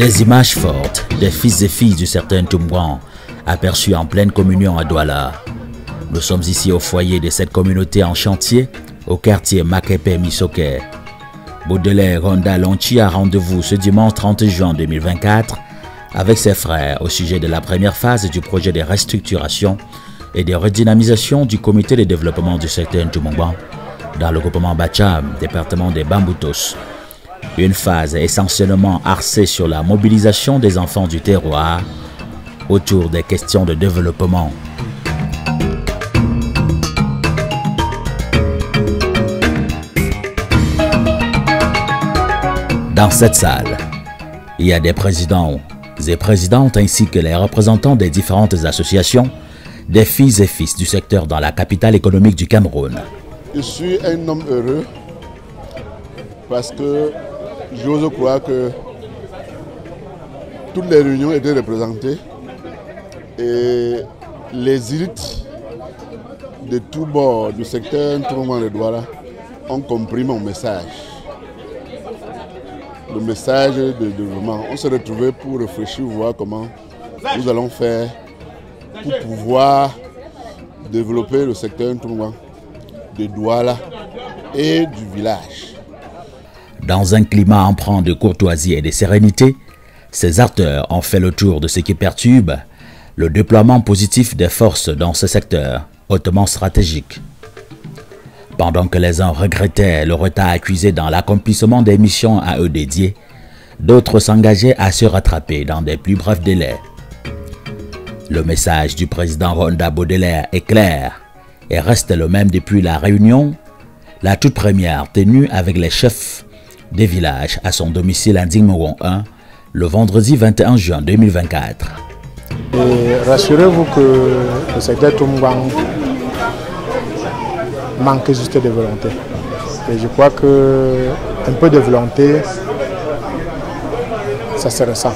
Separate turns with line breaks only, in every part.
Des images fortes des fils et filles du certain Toumouan aperçus en pleine communion à Douala. Nous sommes ici au foyer de cette communauté en chantier, au quartier Makepe-Misoke. Baudelaire Ronda Lonchi a rendez-vous ce dimanche 30 juin 2024 avec ses frères au sujet de la première phase du projet de restructuration et de redynamisation du comité de développement du secteur Toumouan dans le groupement Bacham, département des Bamboutos. Une phase essentiellement axée sur la mobilisation des enfants du terroir autour des questions de développement. Dans cette salle, il y a des présidents et présidentes ainsi que les représentants des différentes associations, des filles et fils du secteur dans la capitale économique du Cameroun.
Je suis un homme heureux parce que j'ose croire que toutes les réunions étaient représentées et les élites de tous bords du secteur Toumouan de Douala ont compris mon message. Le message de développement. On s'est retrouvés pour réfléchir, voir comment nous allons faire pour pouvoir développer le secteur Toumouan de Douala et du village.
Dans un climat empreint de courtoisie et de sérénité, ces acteurs ont fait le tour de ce qui perturbe le déploiement positif des forces dans ce secteur hautement stratégique. Pendant que les uns regrettaient le retard accusé dans l'accomplissement des missions à eux dédiées, d'autres s'engageaient à se rattraper dans des plus brefs délais. Le message du président Ronda Baudelaire est clair et reste le même depuis la réunion, la toute première tenue avec les chefs des villages à son domicile à Dingmouron 1 le vendredi 21 juin 2024.
Rassurez-vous que le secteur Toumouan manque juste de volonté. Et je crois qu'un peu de volonté, ça se ressent.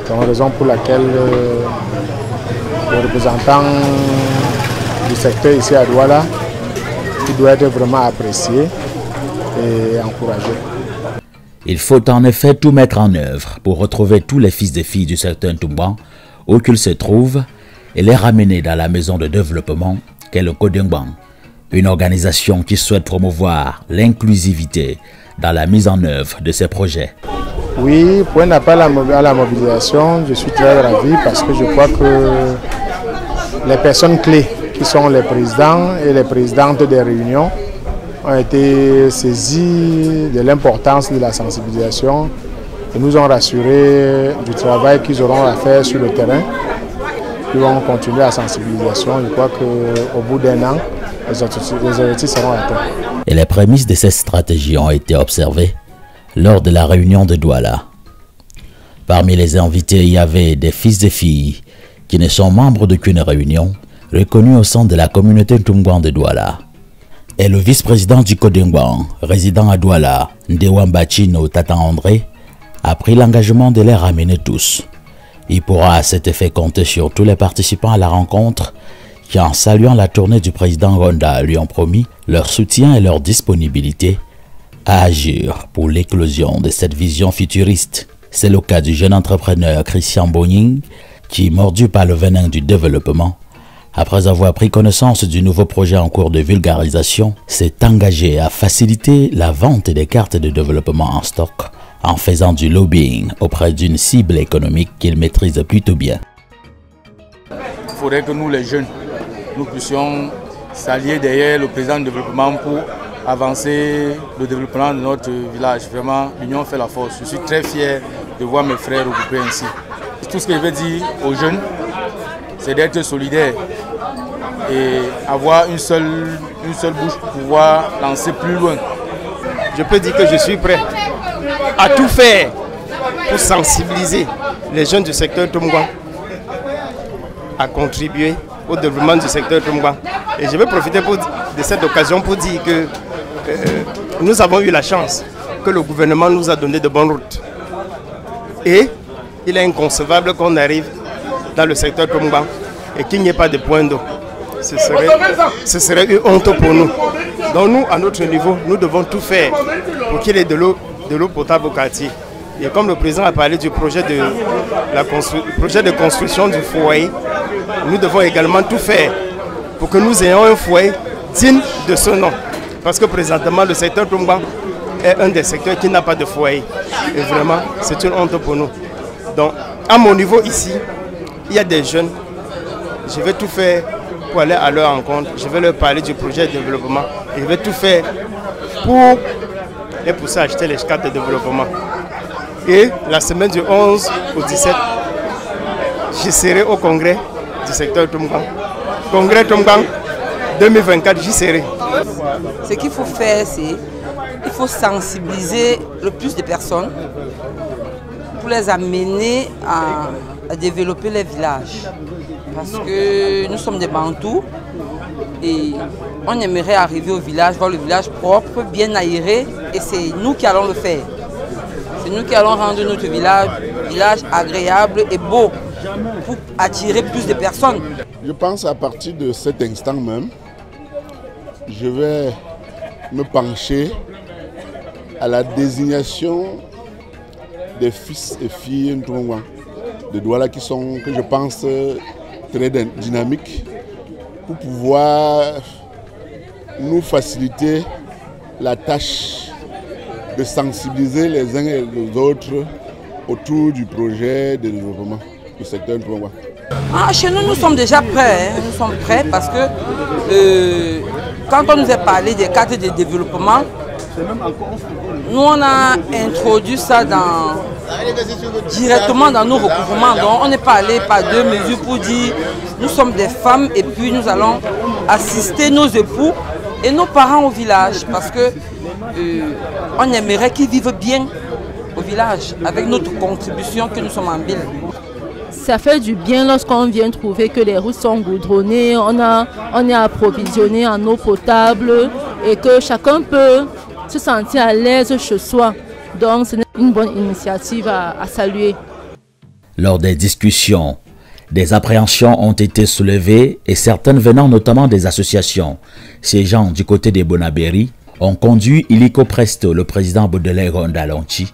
C'est la raison pour laquelle le représentant du secteur ici à Douala, il doit être vraiment apprécié et encouragé.
Il faut en effet tout mettre en œuvre pour retrouver tous les fils et filles du secteur Toumouan où qu'ils se trouvent et les ramener dans la maison de développement qu'est le Codingban, une organisation qui souhaite promouvoir l'inclusivité dans la mise en œuvre de ces projets.
Oui, pour un appel à la mobilisation, je suis très ravi parce que je crois que les personnes clés qui sont les présidents et les présidentes des réunions ont été saisies de l'importance de la sensibilisation et nous ont rassurés du travail qu'ils auront à faire sur le terrain. Ils vont continuer la sensibilisation. Je crois qu'au bout d'un an, les objectifs seront atteints.
Et les prémices de cette stratégie ont été observées lors de la réunion de Douala. Parmi les invités, il y avait des fils et filles qui ne sont membres d'aucune réunion, reconnus au sein de la communauté Toumouan de Douala. Et le vice-président du Codingban, résident à Douala, Ndewambachino Tata André, a pris l'engagement de les ramener tous. Il pourra à cet effet compter sur tous les participants à la rencontre qui, en saluant la tournée du président Ronda, lui ont promis leur soutien et leur disponibilité à agir pour l'éclosion de cette vision futuriste. C'est le cas du jeune entrepreneur Christian Bonying qui, mordu par le venin du développement, après avoir pris connaissance du nouveau projet en cours de vulgarisation, s'est engagé à faciliter la vente des cartes de développement en stock en faisant du lobbying auprès d'une cible économique qu'il maîtrise plutôt bien.
Il faudrait que nous, les jeunes, nous puissions s'allier derrière le président du développement pour avancer le développement de notre village. Vraiment, l'union fait la force. Je suis très fier de voir mes frères regroupés ainsi. Tout ce que je veux dire aux jeunes, c'est d'être solidaires et avoir une seule bouche pour pouvoir lancer plus loin.
Je peux dire que je suis prêt à tout faire pour sensibiliser les jeunes du secteur Toumouan à contribuer au développement du secteur Toumouan. Et je vais profiter de cette occasion pour dire que nous avons eu la chance que le gouvernement nous a donné de bonnes routes. Et il est inconcevable qu'on arrive dans le secteur Toumouan et qu'il n'y ait pas de point d'eau. Ce serait une honte pour nous. Donc nous, à notre niveau, nous devons tout faire pour qu'il y ait de l'eau potable au quartier. Et comme le président a parlé du projet de construction du foyer, nous devons également tout faire pour que nous ayons un foyer digne de ce nom. Parce que présentement, le secteur Toumban est un des secteurs qui n'a pas de foyer. Et vraiment, c'est une honte pour nous. Donc, à mon niveau ici, il y a des jeunes. Je vais tout faire pour aller à leur rencontre. Je vais leur parler du projet de développement. Et je vais tout faire pour les pousser à acheter les cartes de développement. Et la semaine du 11 au 17, je serai au congrès du secteur Toumban. Congrès Toumban 2024, j'y serai.
Ce qu'il faut faire, c'est qu'il faut sensibiliser le plus de personnes pour les amener à développer les villages. Parce que nous sommes des Bantous et on aimerait arriver au village, voir le village propre, bien aéré, et c'est nous qui allons le faire. C'est nous qui allons rendre notre village agréable et beau pour attirer plus de personnes.
Je pense à partir de cet instant même, je vais me pencher à la désignation des fils et filles de Douala qui sont, que je pense, très dynamiques pour pouvoir nous faciliter la tâche de sensibiliser les uns et les autres autour du projet de développement du secteur Toumban.
Chez nous, nous sommes déjà prêts. Nous sommes prêts parce que quand on nous a parlé des cartes de développement, nous on a introduit ça directement dans nos recouvrements. Donc on n'est pas allé par deux mesures pour dire nous sommes des femmes et puis nous allons assister nos époux et nos parents au village parce que on aimerait qu'ils vivent bien au village avec notre contribution que nous sommes en ville.
Ça fait du bien lorsqu'on vient trouver que les routes sont goudronnées, on est approvisionné en eau potable et que chacun peut se sentir à l'aise chez soi. Donc c'est une bonne initiative à saluer.
Lors des discussions, des appréhensions ont été soulevées et certaines venant notamment des associations siégeant du côté des Bonabéry ont conduit illico presto le président Baudelaire Ondalonchi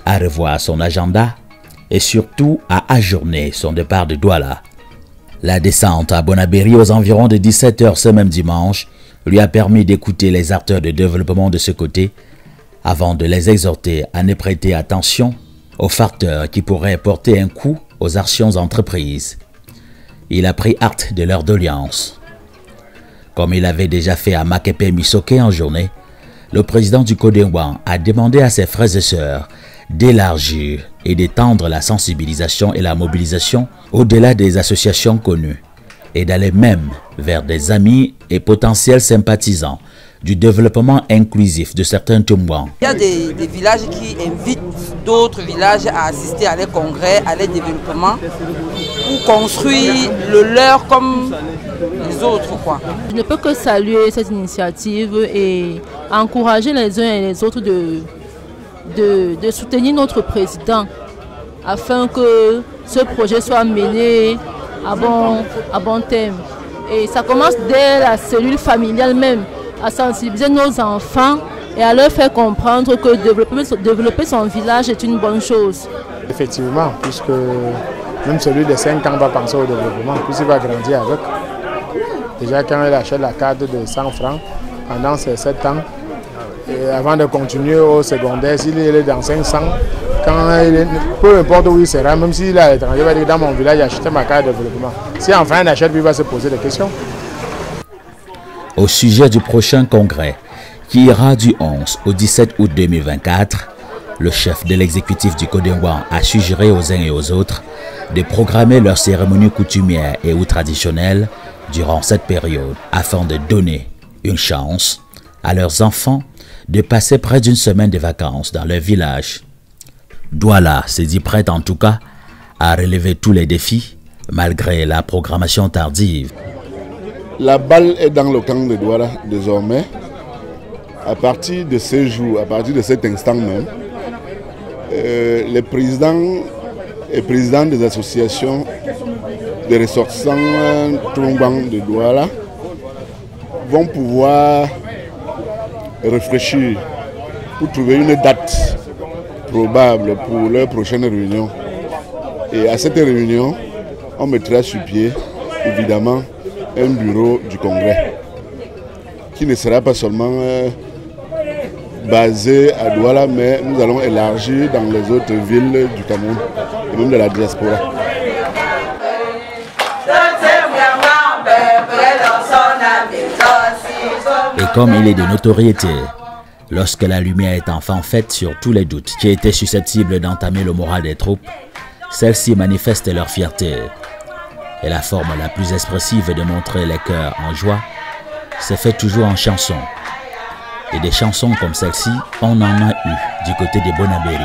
à revoir son agenda et surtout à ajourner son départ de Douala. La descente à Bonabéry aux environs de 17 h ce même dimanche lui a permis d'écouter les acteurs de développement de ce côté avant de les exhorter à ne prêter attention aux facteurs qui pourraient porter un coup aux actions entreprises. Il a pris acte de leur doléance. Comme il avait déjà fait à Makepe Misoké en journée, le président du Kodengwan a demandé à ses frères et sœurs d'élargir et d'étendre la sensibilisation et la mobilisation au-delà des associations connues et d'aller même vers des amis et potentiels sympathisants du développement inclusif de certains Toumban.
Il y a des villages qui invitent d'autres villages à assister à leurs congrès, à leurs développements pour construire le leur comme les autres, quoi.
Je ne peux que saluer cette initiative et encourager les uns et les autres de soutenir notre président afin que ce projet soit mené à bon terme. Et ça commence dès la cellule familiale même, à sensibiliser nos enfants et à leur faire comprendre que développer son village est une bonne chose.
Effectivement, puisque même celui de 5 ans va penser au développement, puisqu'il va grandir avec. Déjà quand il achète la carte de 100 francs pendant ces 7 ans, et avant de continuer au secondaire, s'il est dans 500, peu importe où il sera, même s'il est à l'étranger, il va dire dans mon village, j'ai acheté ma carte de développement. Si enfin il achète, il va se poser des questions.
Au sujet du prochain congrès, qui ira du 11 au 17 août 2024, le chef de l'exécutif du Kodengwan a suggéré aux uns et aux autres de programmer leurs cérémonies coutumières et ou traditionnelles durant cette période afin de donner une chance à leurs enfants de passer près d'une semaine de vacances dans leur village. Douala s'est dit prête en tout cas à relever tous les défis malgré la programmation tardive.
La balle est dans le camp de Douala désormais. À partir de ce jour, à partir de cet instant même, les présidents et présidentes des associations de ressortissants Toumban de Douala vont pouvoir réfléchir pour trouver une date probable pour leur prochaine réunion. Et à cette réunion, on mettra sur pied, évidemment, un bureau du Congrès qui ne sera pas seulement basé à Douala, mais nous allons élargir dans les autres villes du Cameroun et même de la diaspora.
Et comme il est de notoriété, lorsque la lumière est enfin faite sur tous les doutes qui étaient susceptibles d'entamer le moral des troupes, celles-ci manifestent leur fierté. Et la forme la plus expressive de montrer les cœurs en joie se fait toujours en chanson. Et des chansons comme celle-ci, on en a eu du côté des Bonabéry.